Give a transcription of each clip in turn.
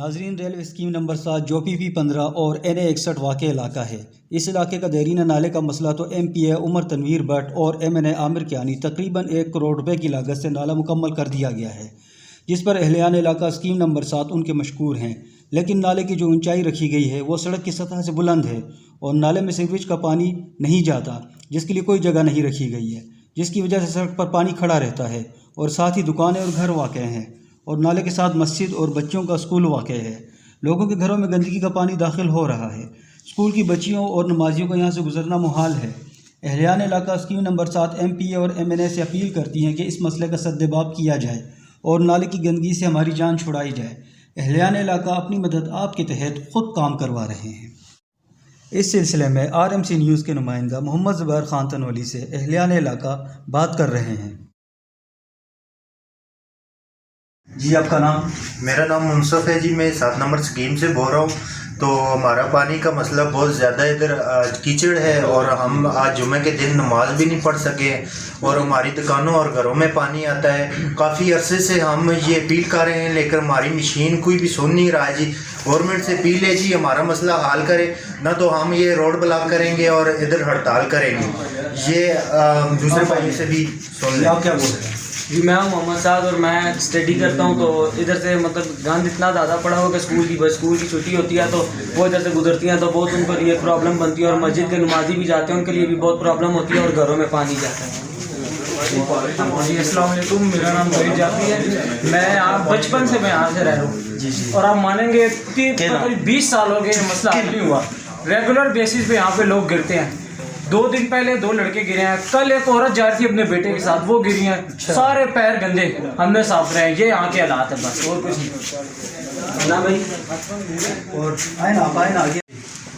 ناظرین، railway scheme number 7 جو PP15 اور NA61 واقع علاقہ ہے۔ اس علاقے کا دیرینہ نالے کا مسئلہ تو MPA عمر تنویر بٹ اور MNA عامر کیانی تقریباً 1 کروڑ روپے کی لاگت سے نالہ مکمل کر دیا گیا ہے، جس پر اہلیان علاقہ اسکیم نمبر 7 ان کے مشکور ہیں۔ لیکن نالے کی جو اونچائی رکھی گئی ہے وہ سڑک کی سطح سے بلند ہے اور نالے میں سیوریج کا پانی نہیں جاتا، جس کے لیے کوئی جگہ نہیں رکھی گئی ہے، جس کی وجہ سے سڑک پر پانی کھڑا رہتا ہے اور ساتھ ہی دکانیں اور گھر واقع ہیں، اور نالے کے ساتھ مسجد اور بچوں کا اسکول واقع ہے۔ لوگوں کے گھروں میں گندگی کا پانی داخل ہو رہا ہے۔ اسکول کی بچیوں اور نمازیوں کا یہاں سے گزرنا محال ہے۔ اہلیان علاقہ اسکیم نمبر 7 MPA اور MNA سے اپیل کرتی ہیں کہ اس مسئلے کا سدباب کیا جائے اور نالے کی گندگی سے ہماری جان چھڑائی جائے۔ اہلیان علاقہ اپنی مدد آپ کے تحت خود کام کروا رہے ہیں۔ اس سلسلے میں RMC نیوز کے نمائندہ محمد زبیر خان تنولی سے اہلیان علاقہ بات کر رہے ہیں۔ جی، آپ کا نام؟ میرا نام منصف ہے جی، میں 7 نمبر اسکیم سے بول رہا ہوں۔ تو ہمارا پانی کا مسئلہ بہت زیادہ ادھر کیچڑ ہے اور ہم آج جمعہ کے دن نماز بھی نہیں پڑھ سکے اور ہماری دکانوں اور گھروں میں پانی آتا ہے۔ کافی عرصے سے ہم یہ اپیل کر رہے ہیں لیکن ہماری مشین کوئی بھی سن نہیں رہا ہے جی۔ گورنمنٹ سے اپیل ہے جی ہمارا مسئلہ حل کرے، نہ تو ہم یہ روڈ بلاک کریں گے اور ادھر ہڑتال کریں گے۔ یہ دوسرے بھائی سے بھی سن لیں۔ آپ کیا بول رہے ہیں؟ جی، میں ہوں محمد سعد اور میں اسٹڈی کرتا ہوں۔ تو ادھر سے گند اتنا زیادہ پڑا ہو کہ اسکول کی چھٹی ہوتی ہے تو وہ ادھر سے گزرتی ہیں تو بہت ان کو لیے پرابلم بنتی ہے، اور مسجد کے نمازی بھی جاتے ہیں ان کے لیے بھی بہت پرابلم ہوتی ہے، اور گھروں میں پانی جاتا ہے۔ جی، السلام علیکم، میرا نام ظہیر جعفری ہے۔ میں بچپن سے میں یہاں سے رہ رہا ہوں اور آپ مانیں گے 20 سال ہو گئے یہ مسئلہ حل نہیں ہوا۔ ریگولر بیسس پہ یہاں پہ لوگ گرتے ہیں۔ 2 دن پہلے 2 لڑکے گرے ہیں، کل ایک عورت جا رہی تھی اپنے بیٹے کے ساتھ، وہ گری ہیں، سارے پیر گندے ہم نے صاف رہے ہیں۔ یہ یہاں کے حالات ہیں، بس اور کچھ نہیں۔ نا بھائی، اور آئے نا آگے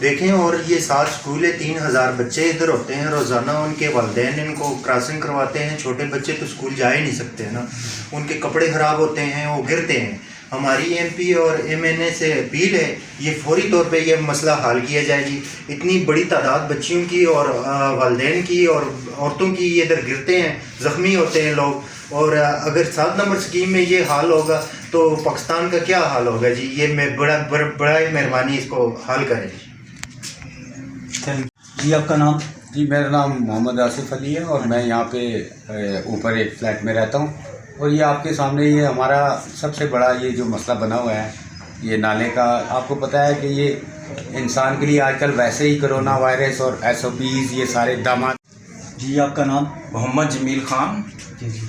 دیکھیں، اور یہ 7 اسکول ہے، 3000 بچے ادھر ہوتے ہیں روزانہ، ان کے والدین ان کو کراسنگ کرواتے ہیں۔ چھوٹے بچے تو اسکول جا ہی نہیں سکتے نا، ان کے کپڑے خراب ہوتے ہیں، وہ گرتے ہیں۔ ہماری MP اور MNA سے اپیل ہے یہ فوری طور پہ یہ مسئلہ حل کیا جائے جی۔ اتنی بڑی تعداد بچیوں کی اور والدین کی اور عورتوں کی یہ ادھر گرتے ہیں، زخمی ہوتے ہیں لوگ، اور اگر 7 نمبر اسکیم میں یہ حال ہوگا تو پاکستان کا کیا حال ہوگا جی۔ یہ میں بڑا مہربانی اس کو حل کریں جی، آپ کا نام؟ جی، میرا نام محمد آصف علی ہے اور میں یہاں پہ اوپر ایک فلیٹ میں رہتا ہوں، اور یہ آپ کے سامنے یہ ہمارا سب سے بڑا یہ جو مسئلہ بنا ہوا ہے یہ نالے کا۔ آپ کو پتہ ہے کہ یہ انسان کے لیے آج کل ویسے ہی کرونا وائرس اور SOPs یہ سارے اقدامات۔ جی، آپ کا نام؟ محمد جمیل خان، جی جی،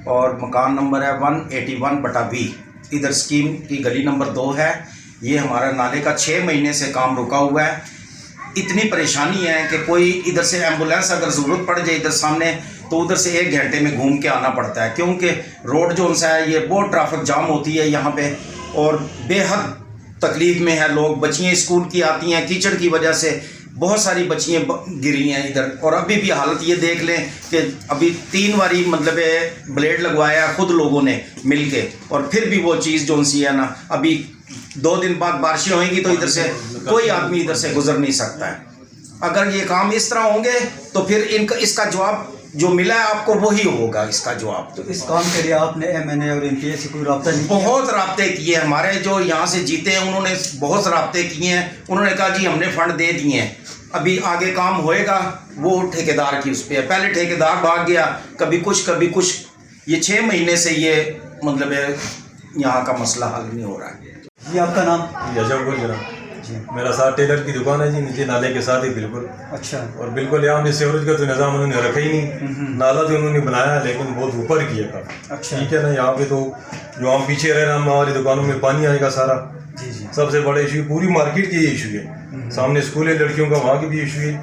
اور مکان نمبر ہے 181/B۔ ادھر اسکیم کی گلی نمبر 2 ہے۔ یہ ہمارا نالے کا 6 مہینے سے کام رکا ہوا ہے۔ اتنی پریشانی ہے کہ کوئی ادھر سے ایمبولینس اگر ضرورت پڑ جائے ادھر سامنے تو ادھر سے 1 گھنٹے میں گھوم کے آنا پڑتا ہے، کیونکہ روڈ جو سا ہے یہ بہت ٹریفک جام ہوتی ہے یہاں پہ، اور بے حد تکلیف میں ہے لوگ۔ بچیاں اسکول کی آتی ہیں، کیچڑ کی وجہ سے بہت ساری بچیاں گری ہیں ادھر، اور ابھی بھی حالت یہ دیکھ لیں کہ ابھی 3 باری بلیڈ لگوایا ہے خود لوگوں نے مل کے، اور پھر بھی وہ چیز جو سی ہے نا، ابھی 2 دن بعد بارشیں ہوئیں گی تو ادھر سے کوئی آدمی ادھر سے گزر نہیں سکتا ہے۔ اگر یہ کام اس طرح ہوں گے تو پھر اس کا جواب جو ملا ہے آپ کو وہی ہوگا اس کا جواب۔ تو اس کام کے لیے آپ نے MNA اور MPA سے کوئی رابطہ نہیں کیا؟ بہت رابطے کیے، ہمارے جو یہاں سے جیتے ہیں انہوں نے بہت رابطے کیے ہیں۔ انہوں نے کہا جی ہم نے فنڈ دے دیے ہیں، ابھی آگے کام ہوئے گا، وہ ٹھیکیدار کی اس پہ ہے۔ پہلے ٹھیکیدار بھاگ گیا، کبھی کچھ۔ یہ 6 مہینے سے یہ یہاں کا مسئلہ حل نہیں ہو رہا ہے۔ جی، آپ کا نام؟ یجب گجرا، میرا ساتھ ٹیلر کی دکان ہے جی، نیچے نالے کے ساتھ ہی بالکل۔ اچھا، اور بالکل یہاں پہ سیوریج کا تو نظام انہوں نے رکھا ہی نہیں، نالا تو انہوں نے بنایا ہے لیکن بہت اوپر کیا کافی۔ اچھا، ٹھیک ہے نا، یہاں پہ تو جو ہم پیچھے رہ رہے ہیں ہماری دکانوں میں پانی آئے گا سارا۔ جی جی، سب سے بڑا ایشو پوری مارکیٹ کی یہ ایشو ہے، سامنے اسکول ہے لڑکیوں کا، وہاں کی بھی ایشو ہے۔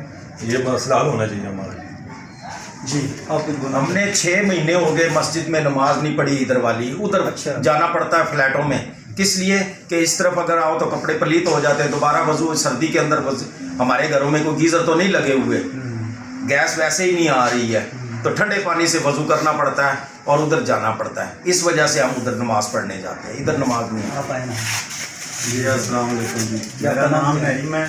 یہ مسئلہ حل ہونا چاہیے ہمارا۔ جی، آپ ہم نے 6 مہینے ہو گئے مسجد میں نماز نہیں پڑھی ادھر والی، ادھر جانا پڑتا ہے فلیٹوں میں۔ کس لیے کہ اس طرف اگر آؤ تو کپڑے پلیت ہو جاتے ہیں، دوبارہ وضو سردی کے اندر ہمارے گھروں میں کوئی گیزر تو نہیں لگے ہوئے، گیس ویسے ہی نہیں آ رہی ہے، تو ٹھنڈے پانی سے وضو کرنا پڑتا ہے اور ادھر جانا پڑتا ہے۔ اس وجہ سے ہم ادھر نماز پڑھنے جاتے ہیں، ادھر نماز نہیں ہے۔ آپ آئے نا؟ جی، السلام علیکم جی، میرا نام نعیم ہے،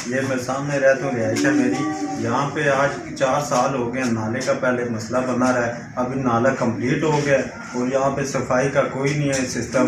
یہ میں سامنے رہتا ہوں، رہائش ہے میری یہاں پہ۔ آج 4 سال ہو گئے نالے کا پہلے مسئلہ بنا رہا ہے، ابھی نالا کمپلیٹ ہو گیا اور یہاں پہ صفائی کا کوئی نہیں ہے سسٹم۔